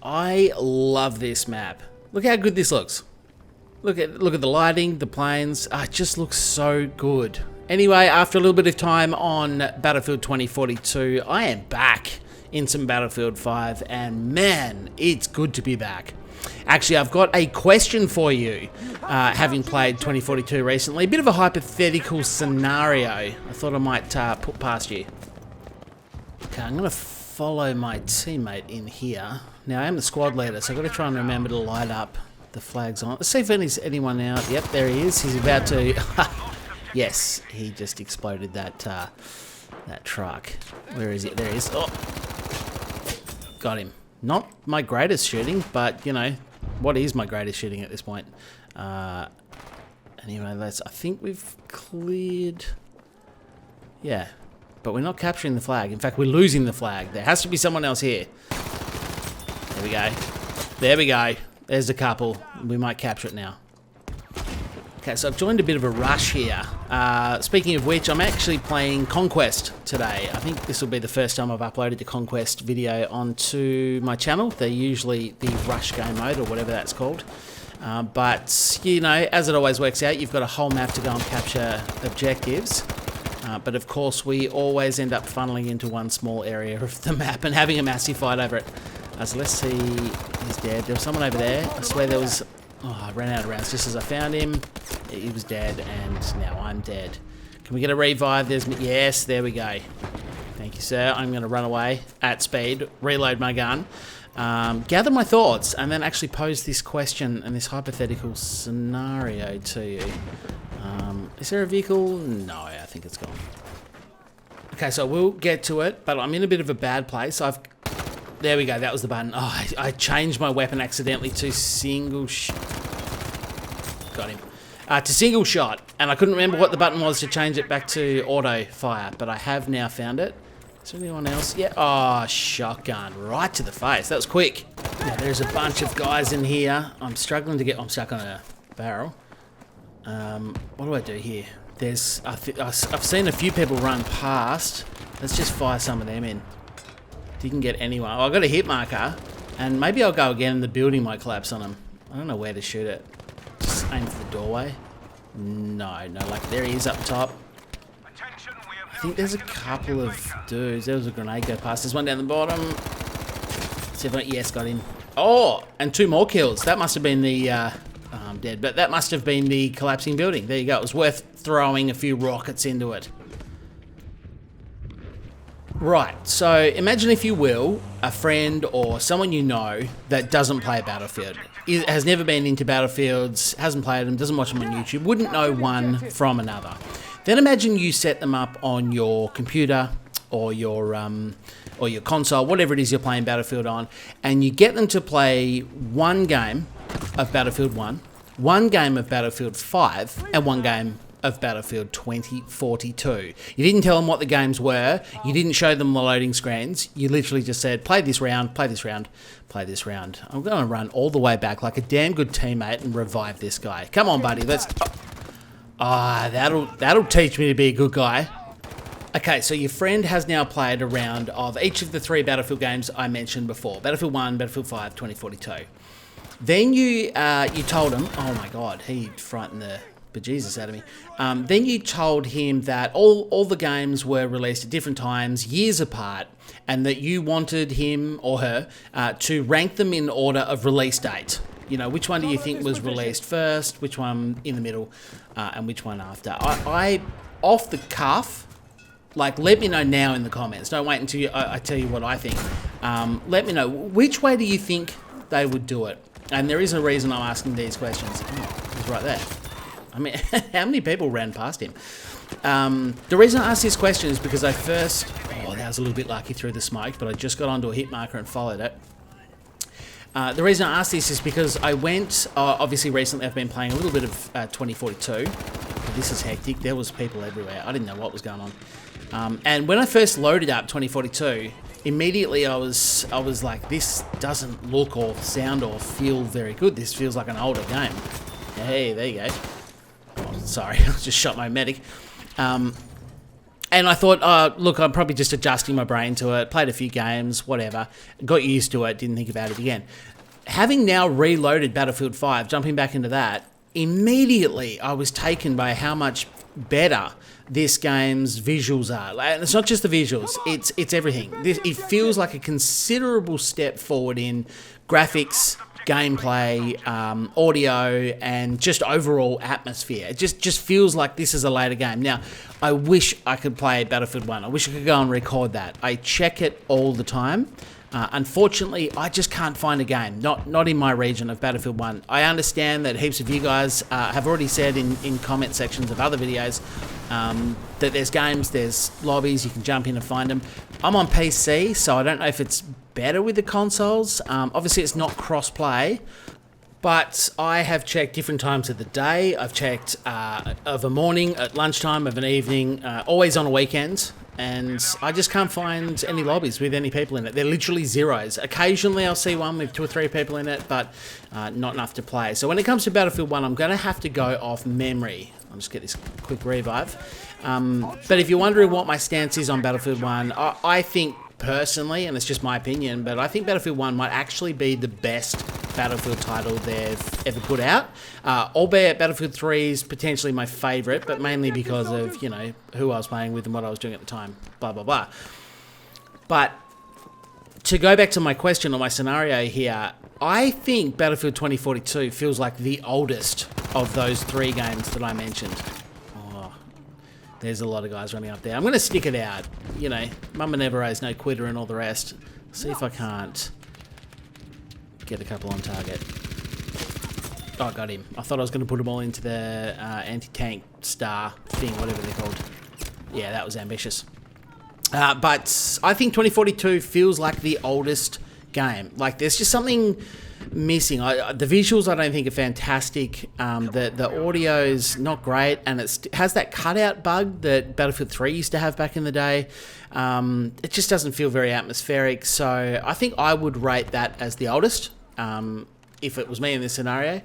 I love this map. Look how good this looks. Look at the lighting, the planes. It just looks so good. Anyway, after a little bit of time on Battlefield 2042, I am back in some Battlefield 5, and man, it's good to be back. Actually, I've got a question for you, having played 2042 recently. A bit of a hypothetical scenario I thought I might put past you. Okay, I'm going to follow my teammate in here. Now, I am the squad leader, so I've got to try and remember to light up the flags on. Let's see if there's anyone out. Yep, there he is. He's about to... Yes, he just exploded that truck. Where is he? There he is. Oh, got him. Not my greatest shooting, but, you know, what is my greatest shooting at this point? Anyway, I think we've cleared... Yeah, but we're not capturing the flag. In fact, we're losing the flag. There has to be someone else here. There we go. There we go. There's a couple. We might capture it now. Okay, so I've joined a bit of a rush here. Speaking of which, I'm actually playing Conquest today. I think this will be the first time I've uploaded the Conquest video onto my channel. They're usually the rush game mode, or whatever that's called. But, you know, as it always works out, you've got a whole map to go and capture objectives. But of course, we always end up funneling into one small area of the map and having a massive fight over it. So let's see, he's dead. There was someone over there. I swear there was... Oh, I ran out of rounds just as I found him. He was dead, and now I'm dead. Can we get a revive? Yes, there we go. Thank you, sir. I'm going to run away at speed, reload my gun, gather my thoughts, and then actually pose this question and this hypothetical scenario to you. Is there a vehicle? No, I think it's gone. Okay, so we'll get to it, but I'm in a bit of a bad place. There we go, that was the button. Oh, I changed my weapon accidentally to single shot. Got him. To single shot, and I couldn't remember what the button was to change it back to auto fire, but I have now found it. Is there anyone else? Yeah, oh, shotgun, right to the face. That was quick. Now, there's a bunch of guys in here. I'm struggling to get, I'm stuck on a barrel. What do I do here? I've seen a few people run past. Let's just fire some of them in. Didn't get anyone. Oh, I got a hit marker, and maybe I'll go again and the building might collapse on him. I don't know where to shoot it. Just aim for the doorway. No, like there he is up top. I think there's a couple of dudes. There was a grenade go past. There's one down the bottom. Yes, got him. Oh, and 2 more kills. That must have been the... I'm dead, but that must have been the collapsing building. There you go. It was worth throwing a few rockets into it. Right, so imagine, if you will, a friend or someone you know that doesn't play Battlefield, has never been into Battlefields, hasn't played them, doesn't watch them on YouTube, wouldn't know one from another. Then imagine you set them up on your computer or your console, whatever it is you're playing Battlefield on, and you get them to play one game of Battlefield 1, one game of Battlefield 5, and one game of Battlefield 2042. You didn't tell them what the games were. You didn't show them the loading screens. You literally just said, play this round, play this round, play this round. I'm going to run all the way back like a damn good teammate and revive this guy. Come on, buddy. Let's... that'll teach me to be a good guy. Okay, so your friend has now played a round of each of the 3 Battlefield games I mentioned before. Battlefield 1, Battlefield 5, 2042. Then you told him... Oh my God, he frightened the bejesus out of me. Then you told him that all the games were released at different times, years apart, and that you wanted him or her to rank them in order of release date. You know, which one do you think was released first, which one in the middle, and which one after. I off the cuff, like, let me know now in the comments. Don't wait until I tell you what I think. Let me know, which way do you think they would do it? And there is a reason I'm asking these questions. Oh, he's right there. I mean, how many people ran past him? The reason I asked this question is because I first... Oh, that was a little bit lucky through the smoke, but I just got onto a hit marker and followed it. The reason I asked this is because I went... obviously, recently I've been playing a little bit of 2042. This is hectic. There was people everywhere. I didn't know what was going on. And when I first loaded up 2042, immediately I was like, this doesn't look or sound or feel very good. This feels like an older game. Hey, there you go. Oh, sorry, I just shot my medic. And I thought, look, I'm probably just adjusting my brain to it. Played a few games, whatever. Got used to it, didn't think about it again. Having now reloaded Battlefield 5, jumping back into that, immediately I was taken by how much better this game's visuals are. And it's not just the visuals, it's everything. It feels like a considerable step forward in graphics, gameplay, audio, and just overall atmosphere. It just feels like this is a later game. Now, I wish I could play Battlefield 1. I wish I could go and record that. I check it all the time. Unfortunately, I just can't find a game, not in my region of Battlefield 1. I understand that heaps of you guys have already said in comment sections of other videos that there's games, there's lobbies, you can jump in and find them. I'm on PC, so I don't know if it's better with the consoles. Obviously, it's not cross-play, but I have checked different times of the day. I've checked of a morning, at lunchtime, of an evening, always on a weekend. And I just can't find any lobbies with any people in it. They're literally zeros. Occasionally I'll see one with 2 or 3 people in it, but not enough to play. So when it comes to Battlefield 1, I'm going to have to go off memory. I'll just get this quick revive. But if you're wondering what my stance is on Battlefield 1, I think personally, and it's just my opinion, but I think Battlefield 1 might actually be the best Battlefield title they've ever put out. Albeit Battlefield 3 is potentially my favourite, but mainly because of, you know, who I was playing with and what I was doing at the time, blah, blah, blah. But to go back to my question or my scenario here, I think Battlefield 2042 feels like the oldest of those 3 games that I mentioned. Oh, there's a lot of guys running up there. I'm going to stick it out. You know, Mama Never Raised No Quitter and all the rest. See if I can't get a couple on target. Oh, I got him. I thought I was going to put them all into the anti-tank star thing, whatever they're called. Yeah, that was ambitious. But I think 2042 feels like the oldest game. Like, there's just something missing. The visuals I don't think are fantastic. The audio's not great, and it has that cutout bug that Battlefield 3 used to have back in the day. It just doesn't feel very atmospheric, so I think I would rate that as the oldest, if it was me in this scenario.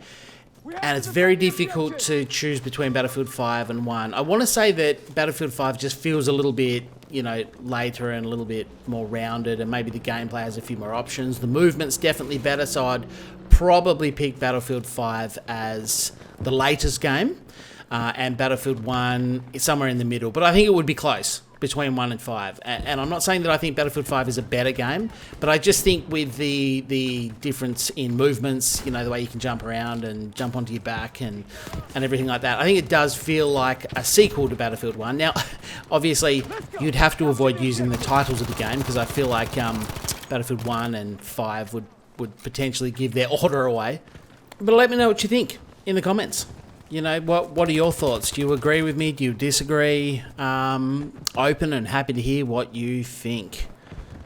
And it's very difficult to choose between Battlefield 5 and 1. I want to say that Battlefield 5 just feels a little bit, you know, later and a little bit more rounded, and maybe the gameplay has a few more options. The movement's definitely better, so I'd probably pick Battlefield 5 as the latest game, and Battlefield 1 is somewhere in the middle. But I think it would be close between 1 and 5. And I'm not saying that I think Battlefield 5 is a better game, but I just think with the difference in movements, you know, the way you can jump around and jump onto your back and everything like that, I think it does feel like a sequel to Battlefield 1. Now, obviously, you'd have to avoid using the titles of the game, because I feel like Battlefield 1 and 5 would potentially give their order away. But let me know what you think in the comments. You know, what are your thoughts? Do you agree with me? Do you disagree? Open and happy to hear what you think.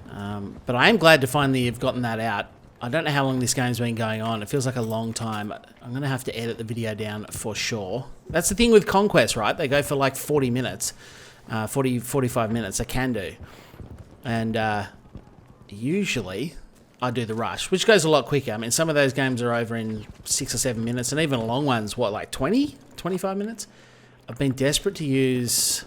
But I am glad to finally have gotten that out. I don't know how long this game's been going on. It feels like a long time. I'm going to have to edit the video down for sure. That's the thing with Conquest, right? They go for like 40 minutes. 45 minutes. I can do. And usually I do the rush, which goes a lot quicker. I mean, some of those games are over in 6 or 7 minutes, and even long ones, what, like 20, 25 minutes? I've been desperate to use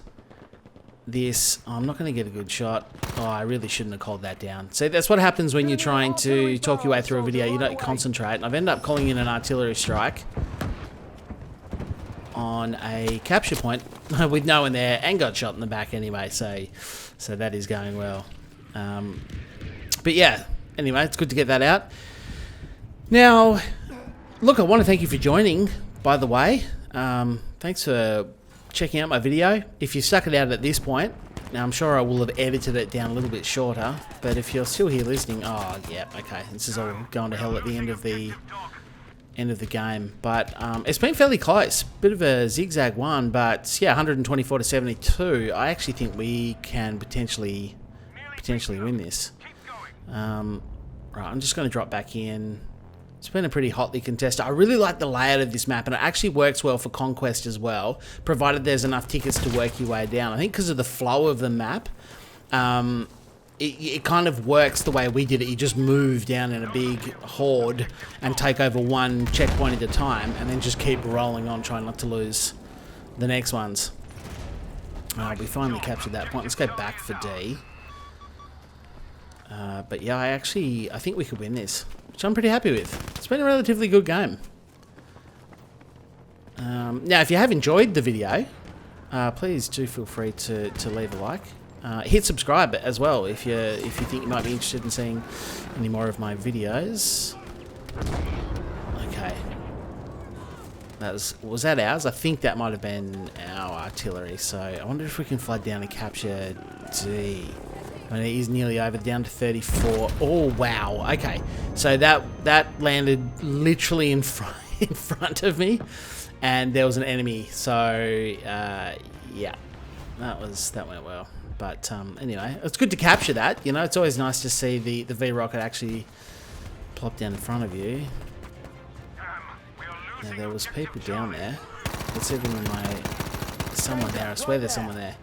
this. Oh, I'm not going to get a good shot. Oh, I really shouldn't have called that down. See, that's what happens when you're trying to talk your way through a video. You don't concentrate. And I've ended up calling in an artillery strike on a capture point with no one there, and got shot in the back anyway, so that is going well. But yeah, anyway, it's good to get that out. Now, look, I want to thank you for joining, by the way. Thanks for checking out my video. If you stuck it out at this point, now I'm sure I will have edited it down a little bit shorter, but if you're still here listening, oh yeah, okay, this is all going to hell at the end of the game. But it's been fairly close. Bit of a zigzag one, but yeah, 124 to 72. I actually think we can potentially win this. Right, I'm just going to drop back in. It's been a pretty hotly contested. I really like the layout of this map, and it actually works well for Conquest as well, provided there's enough tickets to work your way down. I think because of the flow of the map, it kind of works the way we did it. You just move down in a big horde and take over one checkpoint at a time, and then just keep rolling on, trying not to lose the next ones. We finally captured that point. Let's go back for D. But yeah, I think we could win this, which I'm pretty happy with. It's been a relatively good game. Now, if you have enjoyed the video, please do feel free to leave a like. Hit subscribe as well if you think you might be interested in seeing any more of my videos. Okay. Was that ours? I think that might have been our artillery. So I wonder if we can flood down and capture D. I mean, it is nearly over, down to 34. Oh wow. Okay. So that landed literally in front of me, and there was an enemy. So yeah, that went well. But anyway, it's good to capture that. You know, it's always nice to see the V rocket actually plop down in front of you. Now, there was people down there. There's even someone there. I swear there's someone there.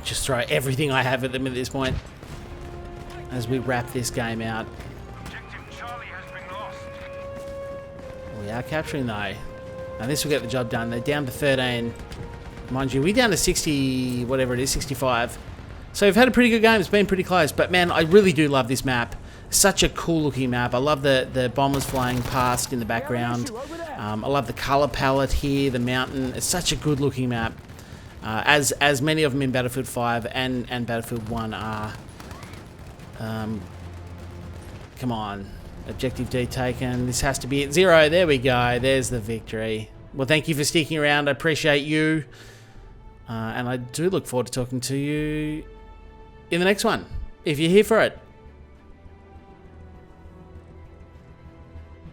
Just throw everything I have at them at this point as we wrap this game out. We are capturing though. Now this will get the job done. They're down to 13. Mind you, we're down to 60, whatever it is, 65. So we've had a pretty good game. It's been pretty close. But man, I really do love this map. Such a cool looking map. I love the bombers flying past in the background. I love the color palette here, the mountain. It's such a good looking map. As many of them in Battlefield 5 and Battlefield 1 are. Come on. Objective D taken. This has to be at 0. There we go. There's the victory. Well, thank you for sticking around. I appreciate you. And I do look forward to talking to you in the next one, if you're here for it.